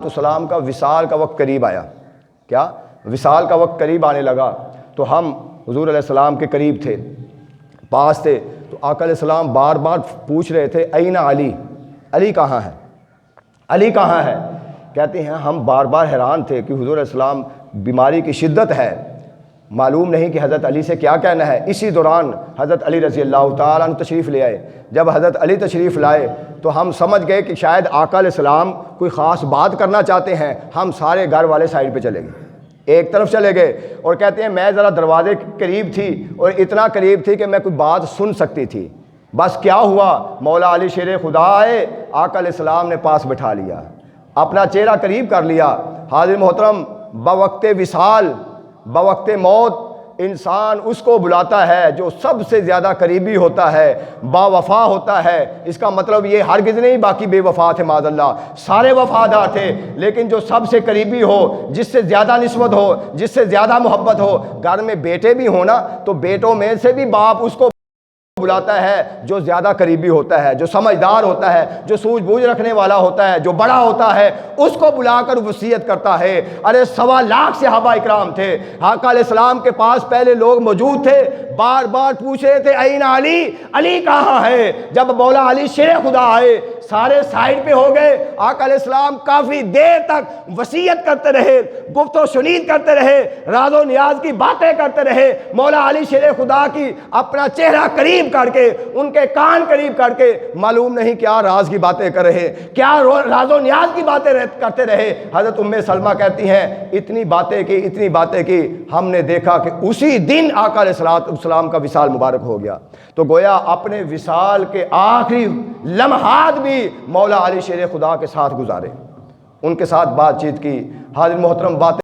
السلام کا وصال کا وقت قریب آیا. کیا وصال کا وقت قریب آنے لگا تو ہم حضور علیہ السلام کے قریب تھے، پاس تھے. تو آقا علیہ السلام بار بار پوچھ رہے تھے این علی، علی کہاں ہے، علی کہاں ہے. کہتے ہیں ہم بار بار حیران تھے کہ حضور علیہ السلام بیماری کی شدت ہے، معلوم نہیں کہ حضرت علی سے کیا کہنا ہے. اسی دوران حضرت علی رضی اللہ تعالیٰ عنہ تشریف لے آئے. جب حضرت علی تشریف لائے تو ہم سمجھ گئے کہ شاید آقا علیہ السلام کوئی خاص بات کرنا چاہتے ہیں. ہم سارے گھر والے سائڈ پہ چلے گئے، ایک طرف چلے گئے، اور کہتے ہیں میں ذرا دروازے کے قریب تھی اور اتنا قریب تھی کہ میں کوئی بات سن سکتی تھی. بس کیا ہوا، مولا علی شیر خدا آئے، آقا علیہ السلام نے پاس بٹھا لیا، اپنا چہرہ قریب کر لیا. حاضر محترم، بوقت وصال، بوقت موت انسان اس کو بلاتا ہے جو سب سے زیادہ قریبی ہوتا ہے، با وفا ہوتا ہے. اس کا مطلب یہ ہرگز نہیں باقی بے وفا تھے، معاذ اللہ، سارے وفادار تھے، لیکن جو سب سے قریبی ہو، جس سے زیادہ نسبت ہو، جس سے زیادہ محبت ہو. گھر میں بیٹے بھی ہونا تو بیٹوں میں سے بھی باپ اس کو بلاتا ہے جو زیادہ قریبی ہوتا ہے، جو سمجھدار ہوتا ہے، جو سوجھ بوجھ رکھنے والا ہوتا ہے، جو بڑا ہوتا ہے، اس کو بلا کر وصیت کرتا ہے. ارے 1.25 لاکھ صحابہ اکرام تھے، آقا علیہ السلام کے پاس پہلے لوگ موجود تھے، بار بار پوچھ رہے تھے این علی، علی کہاں ہے. جب مولا علی شیر خدا آئے، سارے سائڈ پہ ہو گئے. آقا علیہ السلام کافی دیر تک وصیت کرتے رہے، گفت و شنید کرتے رہے، راز و نیاز کی باتیں کرتے رہے. مولا علی شیر خدا کی اپنا چہرہ قریب کر کے، ان کے کان قریب کر کے، معلوم نہیں کیا راز کی باتیں کر رہے، کیا راز و نیاز کی باتیں کرتے رہے. حضرت سلمہ کہتی ہیں اتنی باتیں کی، ہم نے دیکھا کہ اسی دن آقا علیہ السلام کا وصال مبارک ہو گیا. تو گویا اپنے وصال کے آخری لمحات بھی مولا علی شیر خدا کے ساتھ گزارے، ان کے ساتھ بات چیت کی. حاضر محترم، باتیں